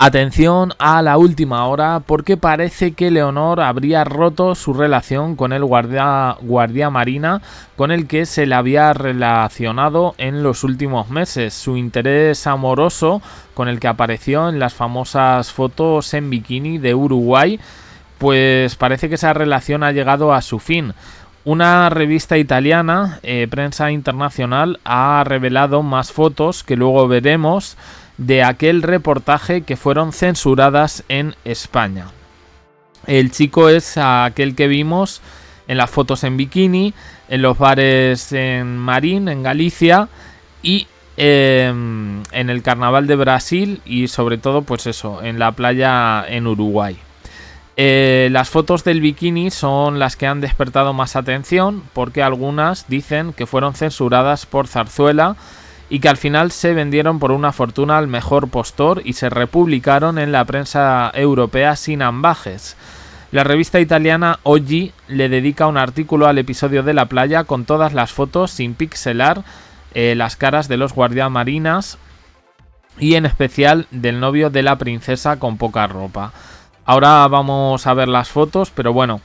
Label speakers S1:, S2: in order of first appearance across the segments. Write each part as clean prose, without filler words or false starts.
S1: Atención a la última hora, porque parece que Leonor habría roto su relación con el guardia marina con el que se le había relacionado en los últimos meses. Su interés amoroso, con el que apareció en las famosas fotos en bikini de Uruguay, pues parece que esa relación ha llegado a su fin. Una revista italiana, Prensa Internacional, ha revelado más fotos que luego veremos de aquel reportaje que fueron censuradas en España. El chico es aquel que vimos en las fotos en bikini, en los bares en Marín, en Galicia, y en el Carnaval de Brasil, y sobre todo, pues eso, en la playa en Uruguay. Las fotos del bikini son las que han despertado más atención, porque algunas dicen que fueron censuradas por Zarzuela y que al final se vendieron por una fortuna al mejor postor y se republicaron en la prensa europea sin ambajes. La revista italiana Oggi le dedica un artículo al episodio de la playa con todas las fotos sin pixelar las caras de los guardiamarinas y en especial del novio de la princesa con poca ropa. Ahora vamos a ver las fotos, pero bueno,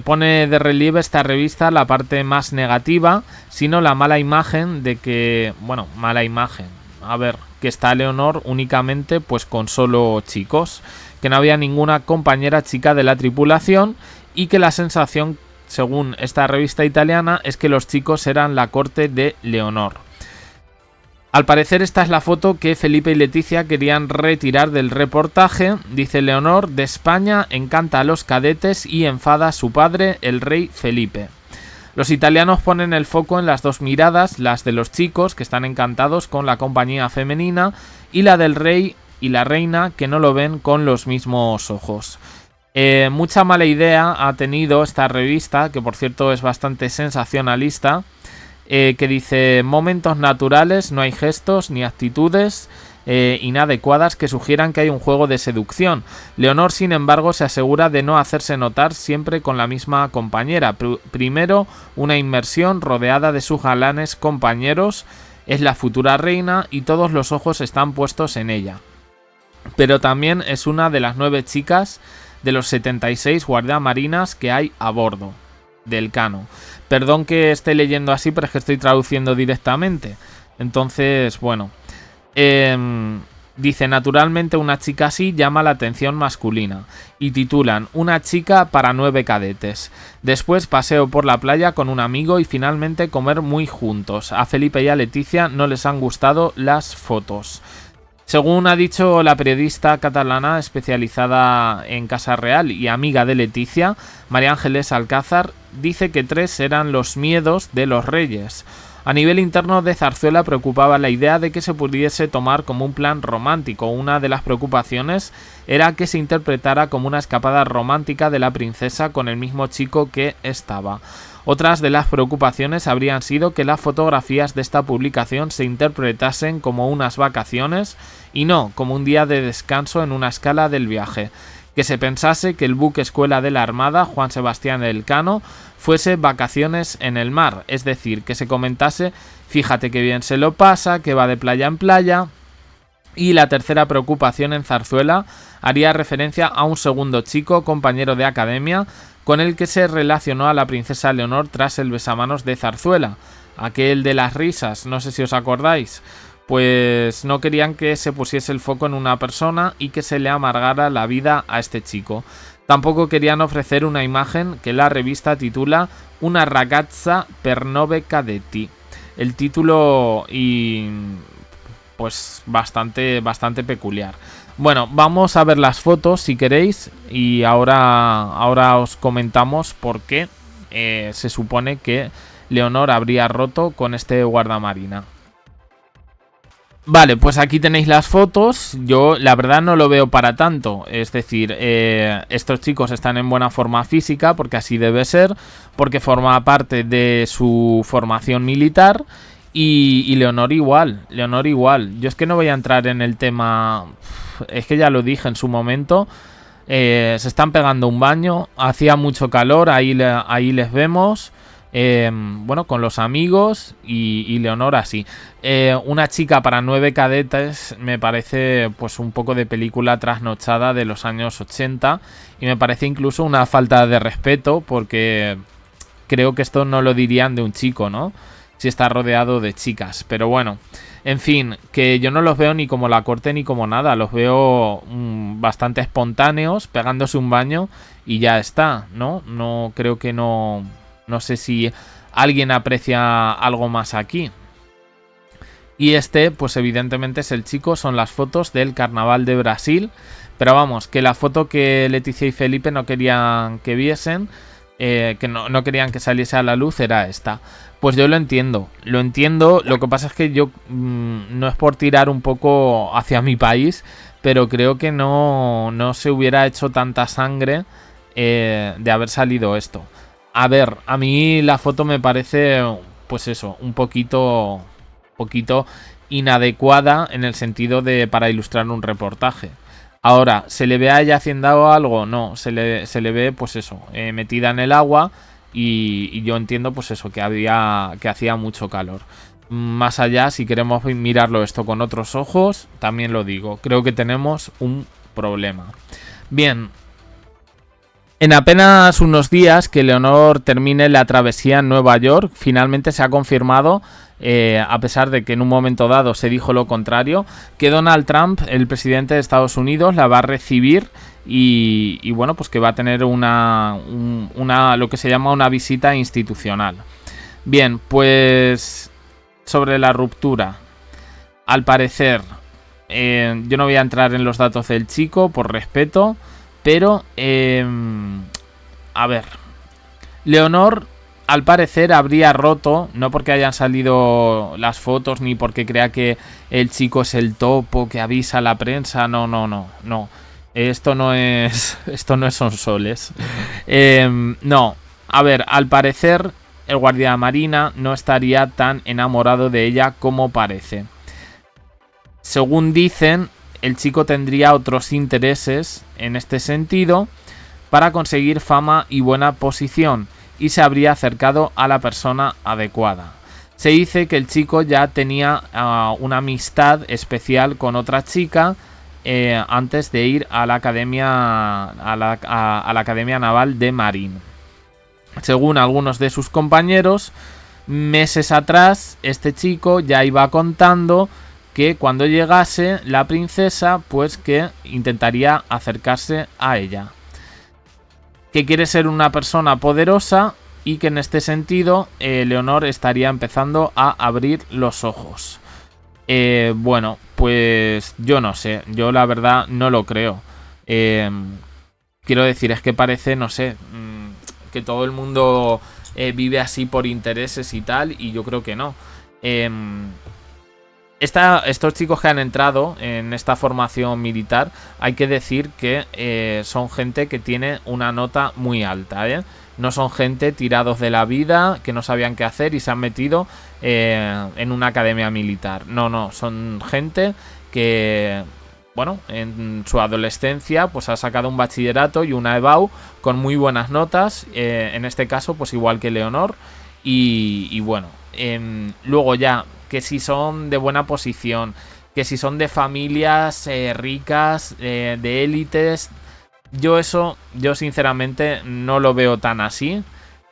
S1: pone de relieve esta revista la parte más negativa, sino la mala imagen de que, bueno, mala imagen, a ver, que está Leonor únicamente pues con solo chicos, que no había ninguna compañera chica de la tripulación y que la sensación, según esta revista italiana, es que los chicos eran la corte de Leonor. Al parecer esta es la foto que Felipe y Leticia querían retirar del reportaje. Dice: Leonor de España encanta a los cadetes y enfada a su padre, el rey Felipe. Los italianos ponen el foco en las dos miradas, las de los chicos, que están encantados con la compañía femenina, y la del rey y la reina, que no lo ven con los mismos ojos. Mucha mala idea ha tenido esta revista, que por cierto es bastante sensacionalista, que dice: momentos naturales, no hay gestos ni actitudes inadecuadas que sugieran que hay un juego de seducción. Leonor, sin embargo, se asegura de no hacerse notar siempre con la misma compañera. Primero, una inmersión rodeada de sus galanes compañeros. Es la futura reina y todos los ojos están puestos en ella. Pero también es una de las 9 chicas de los 76 guardiamarinas que hay a bordo del Cano. Perdón que esté leyendo así, pero es que estoy traduciendo directamente. Entonces, bueno. Dice: naturalmente una chica así llama la atención masculina. Y titulan: una chica para 9 cadetes. Después paseo por la playa con un amigo y finalmente comer muy juntos. A Felipe y a Leticia no les han gustado las fotos. Según ha dicho la periodista catalana especializada en Casa Real y amiga de Leticia, María Ángeles Alcázar, dice que 3 eran los miedos de los reyes. A nivel interno de Zarzuela preocupaba la idea de que se pudiese tomar como un plan romántico. Una de las preocupaciones era que se interpretara como una escapada romántica de la princesa con el mismo chico que estaba. Otras de las preocupaciones habrían sido que las fotografías de esta publicación se interpretasen como unas vacaciones y no como un día de descanso en una escala del viaje. Que se pensase que el buque escuela de la Armada, Juan Sebastián Elcano, fuese vacaciones en el mar, es decir, que se comentase: fíjate que bien se lo pasa, que va de playa en playa. Y la tercera preocupación en Zarzuela haría referencia a un segundo chico, compañero de academia, con el que se relacionó a la princesa Leonor tras el besamanos de Zarzuela, aquel de las risas, no sé si os acordáis. Pues no querían que se pusiese el foco en una persona y que se le amargara la vida a este chico. Tampoco querían ofrecer una imagen que la revista titula Una ragazza per 9 cadetti. El título y pues bastante peculiar. Bueno, vamos a ver las fotos si queréis y ahora os comentamos por qué se supone que Leonor habría roto con este guardamarina. Vale, pues aquí tenéis las fotos. Yo la verdad no lo veo para tanto. Es decir, estos chicos están en buena forma física, porque así debe ser, porque forma parte de su formación militar. Y Leonor igual. Yo es que no voy a entrar en el tema. Es que ya lo dije en su momento. Se están pegando un baño. Hacía mucho calor, ahí les vemos. bueno, con los amigos y Leonor así. Una chica para 9 cadetes me parece pues un poco de película trasnochada de los años 80 y me parece incluso una falta de respeto porque creo que esto no lo dirían de un chico, ¿no? Si está rodeado de chicas, pero bueno, en fin, que yo no los veo ni como la corte ni como nada, los veo bastante espontáneos, pegándose un baño y ya está, ¿no? No creo que no sé si alguien aprecia algo más aquí. Y este, pues evidentemente es el chico, son las fotos del Carnaval de Brasil, pero vamos, que la foto que Leticia y Felipe no querían que viesen, que no querían que saliese a la luz era esta. Pues yo lo entiendo, lo que pasa es que yo no es por tirar un poco hacia mi país, pero creo que no se hubiera hecho tanta sangre de haber salido esto. A ver, a mí la foto me parece, pues eso, un poquito inadecuada en el sentido de para ilustrar un reportaje. Ahora, ¿se le ve a ella haciendo algo? No, se le ve, pues eso, metida en el agua y yo entiendo, pues eso, que hacía mucho calor. Más allá, si queremos mirarlo esto con otros ojos, también lo digo, creo que tenemos un problema. Bien. En apenas unos días que Leonor termine la travesía en Nueva York, finalmente se ha confirmado, a pesar de que en un momento dado se dijo lo contrario, que Donald Trump, el presidente de Estados Unidos, la va a recibir y bueno, pues que va a tener lo que se llama una visita institucional. Bien, pues sobre la ruptura, al parecer, yo no voy a entrar en los datos del chico por respeto, pero, a ver, Leonor al parecer habría roto, no porque hayan salido las fotos ni porque crea que el chico es el topo que avisa a la prensa, no. Esto no es Sonsoles. No, a ver, al parecer el guardia marina no estaría tan enamorado de ella como parece. Según dicen, el chico tendría otros intereses en este sentido para conseguir fama y buena posición y se habría acercado a la persona adecuada. Se dice que el chico ya tenía una amistad especial con otra chica antes de ir a la academia a la Academia Naval de Marín. Según algunos de sus compañeros, meses atrás este chico ya iba contando que cuando llegase la princesa, pues que intentaría acercarse a ella. Que quiere ser una persona poderosa y que en este sentido Leonor estaría empezando a abrir los ojos. Bueno, pues yo no sé, yo la verdad no lo creo. Quiero decir, es que parece, no sé, que todo el mundo vive así por intereses y tal, y yo creo que no. Estos chicos que han entrado en esta formación militar, hay que decir que son gente que tiene una nota muy alta, ¿eh? No son gente tirados de la vida, que no sabían qué hacer y se han metido en una academia militar. No, son gente que, bueno, en su adolescencia pues ha sacado un bachillerato y una EBAU con muy buenas notas, en este caso pues igual que Leonor, y bueno, luego ya que si son de buena posición, que si son de familias ricas, de élites, yo sinceramente no lo veo tan así.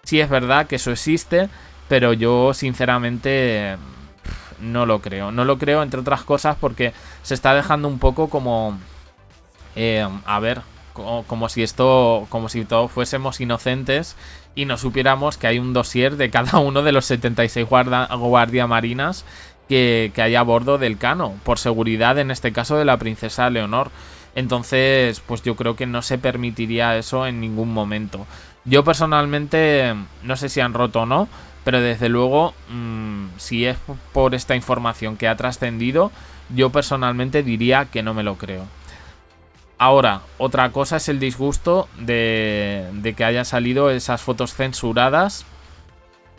S1: Sí es verdad que eso existe, pero yo sinceramente no lo creo. No lo creo, entre otras cosas, porque se está dejando un poco como... a ver, como si todos fuésemos inocentes y no supiéramos que hay un dossier de cada uno de los 76 guardiamarinas que hay a bordo del Cano, por seguridad en este caso de la princesa Leonor. Entonces, pues yo creo que no se permitiría eso en ningún momento. Yo personalmente no sé si han roto o no, pero desde luego, si es por esta información que ha trascendido, yo personalmente diría que no me lo creo. Ahora, otra cosa es el disgusto de que hayan salido esas fotos censuradas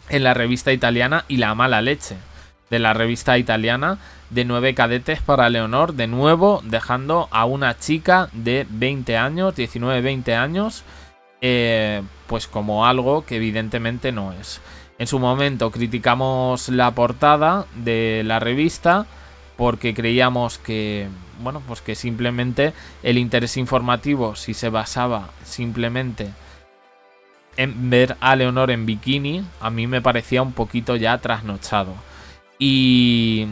S1: en la revista italiana y la mala leche de la revista italiana de 9 cadetes para Leonor, de nuevo dejando a una chica de 20 años, 19-20 años, pues como algo que evidentemente no es. En su momento criticamos la portada de la revista porque creíamos que, bueno, pues que simplemente el interés informativo, si se basaba simplemente en ver a Leonor en bikini, a mí me parecía un poquito ya trasnochado. Y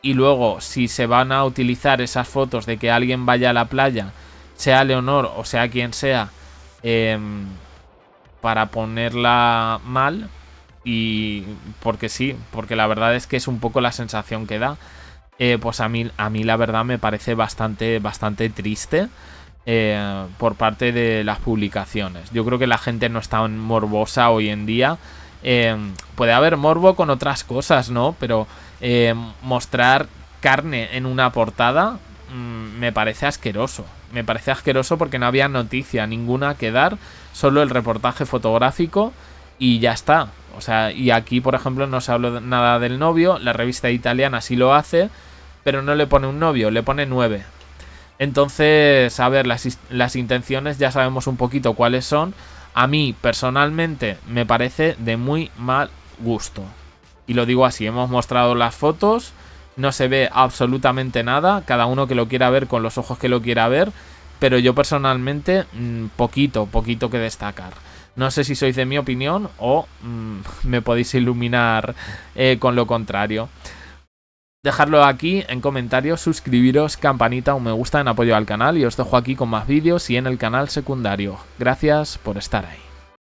S1: luego, si se van a utilizar esas fotos de que alguien vaya a la playa, sea Leonor o sea quien sea, para ponerla mal, y porque sí, porque la verdad es que es un poco la sensación que da, pues a mí la verdad me parece bastante triste por parte de las publicaciones. Yo creo que la gente no es tan morbosa hoy en día. Puede haber morbo con otras cosas, ¿no? Pero mostrar carne en una portada me parece asqueroso. Me parece asqueroso porque no había noticia ninguna que dar, solo el reportaje fotográfico y ya está. O sea, y aquí, por ejemplo, no se habló nada del novio. La revista italiana sí lo hace, pero no le pone un novio, le pone 9. Entonces, a ver, las intenciones ya sabemos un poquito cuáles son. A mí, personalmente, me parece de muy mal gusto. Y lo digo así, hemos mostrado las fotos, no se ve absolutamente nada, cada uno que lo quiera ver con los ojos que lo quiera ver, pero yo personalmente, poquito que destacar. No sé si sois de mi opinión o me podéis iluminar con lo contrario. Dejadlo aquí en comentarios, suscribiros, campanita, un me gusta en apoyo al canal y os dejo aquí con más vídeos y en el canal secundario. Gracias por estar ahí.